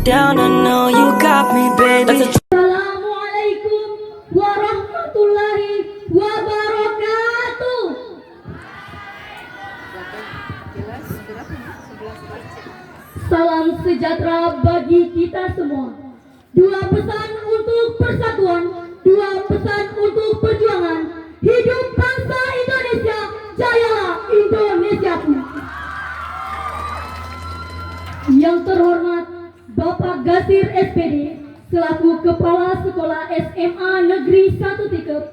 down, I know you got me, baby. Assalamualaikum warahmatullahi wabarakatuh. Salam sejahtera bagi kita semua. Dua pesan untuk persatuan, dua pesan untuk perjuangan. Hidup bangsa Indonesia, jayalah Indonesiaku. Yang terhormat Bapak Gasir SPD selaku Kepala Sekolah SMA Negeri 1 Tikep,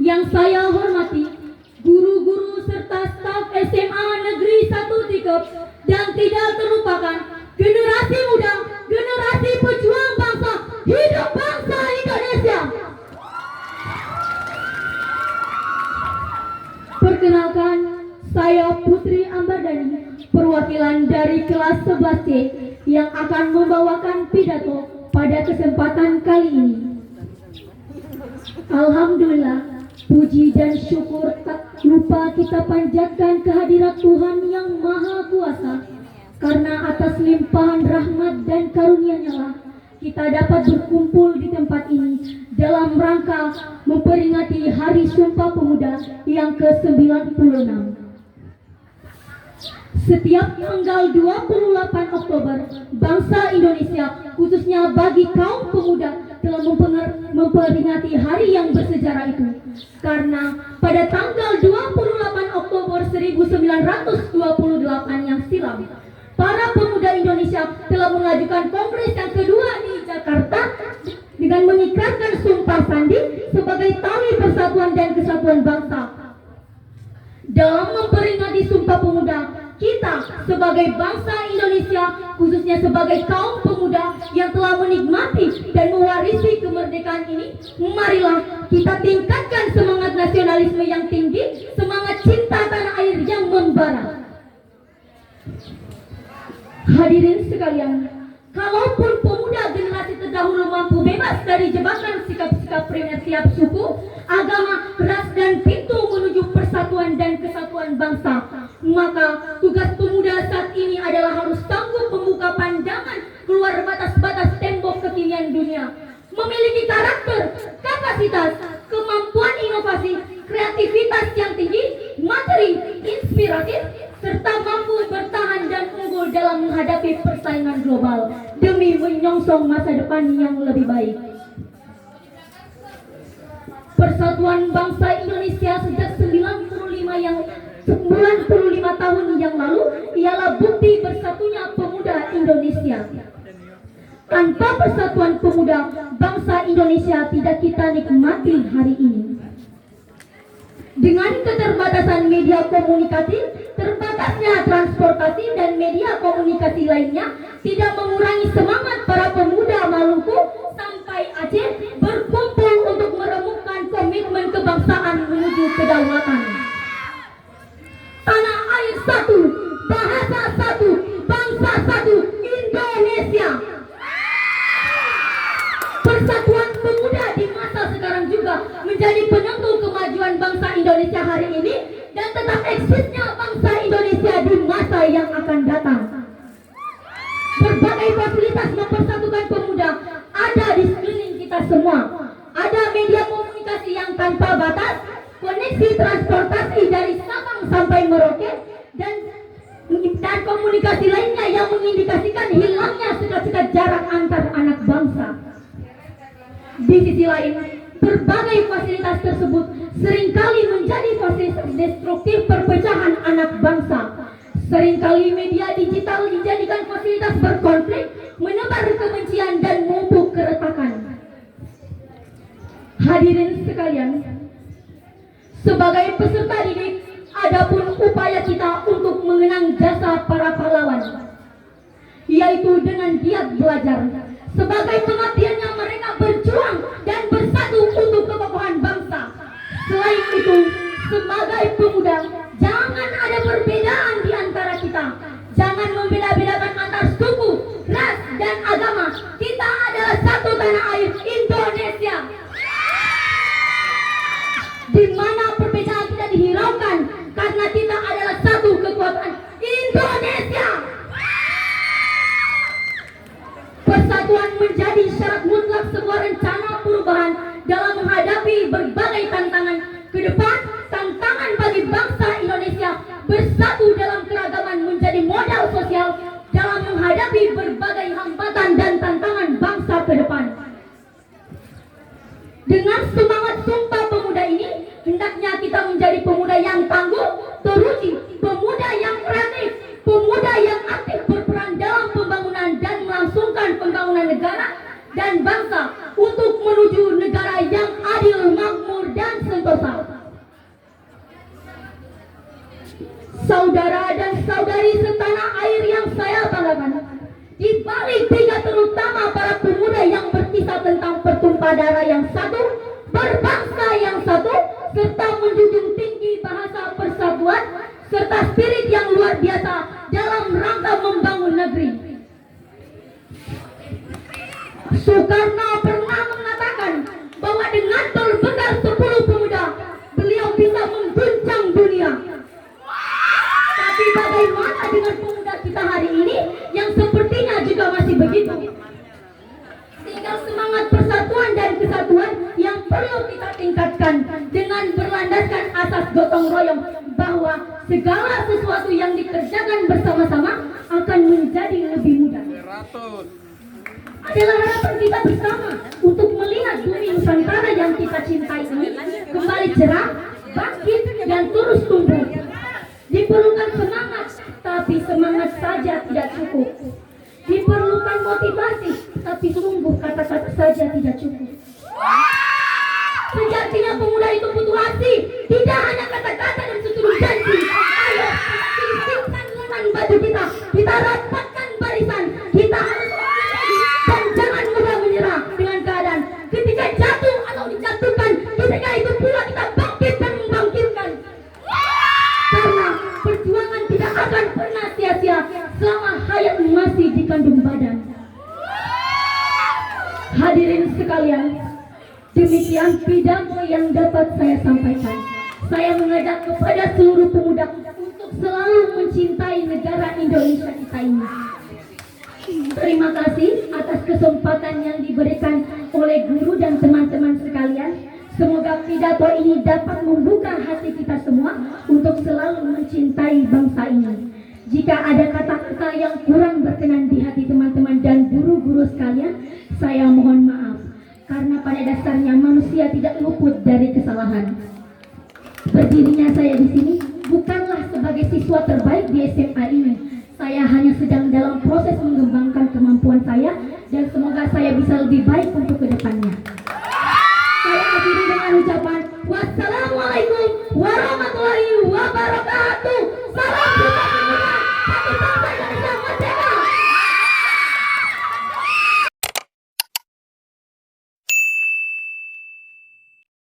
yang saya hormati guru-guru serta staf SMA Negeri 1 Tikep, dan tidak terlupakan generasi muda, generasi pejuang bangsa. Hidup bangsa Indonesia. Perkenalkan, saya Putri Ambardani, perwakilan dari kelas 11C yang akan membawakan pidato pada kesempatan kali ini. Alhamdulillah, puji dan syukur tak lupa kita panjatkan kehadirat Tuhan yang Maha Kuasa, karena atas limpahan rahmat dan karunia-Nya lah kita dapat berkumpul di tempat ini dalam rangka memperingati Hari Sumpah Pemuda yang ke-96. Setiap tanggal 28 Oktober, bangsa Indonesia, khususnya bagi kaum pemuda, telah memperingati hari yang bersejarah itu. Karena pada tanggal 28 Oktober 1928 yang silam, para pemuda Indonesia telah mengajukan kongres yang kedua di Jakarta dengan mengikrarkan Sumpah Sandi sebagai tali persatuan dan kesatuan bangsa. Dalam memperingati Sumpah Pemuda, kita sebagai bangsa Indonesia, khususnya sebagai kaum pemuda yang telah menikmati dan mewarisi kemerdekaan ini, marilah kita tingkatkan semangat nasionalisme yang tinggi, semangat cinta tanah air yang membara. Hadirin sekalian, kalaupun pemuda generasi terdahulu mampu bebas dari jebakan sikap-sikap primer tiap suku, agama, ras, dan pintu menuju persatuan dan kesatuan bangsa, maka tugas pemuda saat ini adalah harus sanggup membuka pandangan keluar batas-batas tembok kekinian dunia, memiliki karakter, kapasitas, kemampuan inovasi, kreativitas yang tinggi, materi inspiratif, serta mampu bertahan dan unggul dalam menghadapi persaingan global demi menyongsong masa depan yang lebih baik. Persatuan bangsa Indonesia sejak 95 tahun yang lalu ialah bukti bersatunya pemuda Indonesia. Tanpa persatuan pemuda, bangsa Indonesia tidak kita nikmati hari ini. Dengan keterbatasan media komunikasi, terbatasnya transportasi dan media komunikasi lainnya tidak mengurangi semangat para pemuda Maluku sampai Aceh berkumpul untuk meremukkan komitmen kebangsaan menuju kedaulatan. Tanah air satu, bahasa satu, bangsa satu, Indonesia. Persatuan pemuda di masa sekarang juga menjadi penentu kemajuan bangsa Indonesia hari ini dan tetap eksisnya bangsa Indonesia di masa yang akan datang. Berbagai fasilitas mempersatukan pemuda ada di sekeliling kita semua. Ada media komunikasi yang tanpa batas, koneksi transportasi dari Sabang sampai Merauke, dan komunikasi lainnya yang mengindikasikan hilangnya sekat-sekat jarak antar anak bangsa. Di sisi lain, berbagai fasilitas tersebut seringkali menjadi fasilitas destruktif perpecahan anak bangsa. Seringkali media digital dijadikan fasilitas berkonflik, menebar kebencian dan memupuk keretakan. Hadirin sekalian, sebagai peserta didik, adapun upaya kita untuk mengenang jasa para pahlawan, yaitu dengan giat belajar. Sebagai pengabdiannya mereka berjuang dan bersatu untuk kekokohan bangsa. Selain itu, sebagai pemuda, jangan ada perbedaan di antara kita. Jangan membeda-bedakan antar suku, ras, dan agama. Kita adalah satu tanah air, Indonesia. Di mana perbedaan tidak dihiraukan, karena kita adalah satu kekuatan, Indonesia. Persatuan berbagai tantangan ke depan. Tantangan bagi bangsa Indonesia bersatu dalam keragaman menjadi modal sosial dalam menghadapi berbagai hambatan dan tantangan bangsa ke depan. Dengan semangat Sumpah Pemuda ini, hendaknya kita menjadi pemuda yang tangguh, teruji, pemuda yang kreatif, pemuda yang aktif berperan dalam pembangunan dan melangsungkan pembangunan negara dan bangsa untuk menuju negara yang adil, makmur, dan sentosa. Saudara dan saudari setanah air yang saya banggakan, di balik tiga terutama para pemuda yang berkisah tentang pertumpah darah yang satu, berbangsa yang satu, serta menjunjung tinggi bahasa persatuan, serta spirit yang luar biasa dalam rangka membangun negeri. Soekarno pernah mengatakan bahwa dengan berbekal 10 pemuda, beliau bisa mengguncang dunia. Tapi bagaimana dengan pemuda kita hari ini yang sepertinya juga masih begitu? Tinggal semangat persatuan dan kesatuan yang perlu kita tingkatkan dengan berlandaskan asas gotong royong bahwa segala sesuatu yang dikerjakan bersama-sama akan menjadi lebih mudah. Adalah harapan kita bersama untuk melihat bumi Nusantara yang kita cintai ini kembali cerah, bangkit, dan terus tumbuh. Diperlukan semangat, tapi semangat saja tidak cukup. Diperlukan motivasi, tapi sungguh kata-kata saja tidak cukup. Sejatinya pemuda itu butuh aksi, tidak hanya kata-kata dan seluruh janji. Ayo, singkirkan lengan baju kita rapatkan barisan, kita harus dan jangan mudah menyerah dengan keadaan. Ketika jatuh atau dijatuhkan, ketika itu pula kita bangkit dan membangkitkan. Karena perjuangan tidak akan pernah sia-sia selama hayat masih dikandung badan. Hadirin sekalian, demikian pidato yang dapat saya sampaikan. Saya mengajak kepada seluruh pemuda untuk selalu mencintai negara Indonesia kita ini. Terima kasih atas kesempatan yang diberikan oleh guru dan teman-teman sekalian. Semoga pidato ini dapat membuka hati kita semua untuk selalu mencintai bangsa ini. Jika ada kata-kata yang kurang berkenan di hati teman-teman dan guru-guru sekalian, saya mohon maaf. Karena pada dasarnya manusia tidak luput dari kesalahan. Berdirinya saya di sini bukanlah sebagai siswa terbaik di SMA ini. Saya hanya sedang dalam proses mengembangkan kemampuan saya dan semoga saya bisa lebih baik untuk kedepannya. Saya akhiri dengan ucapan wassalamualaikum warahmatullahi wabarakatuh. Salam Sumpah Pemuda.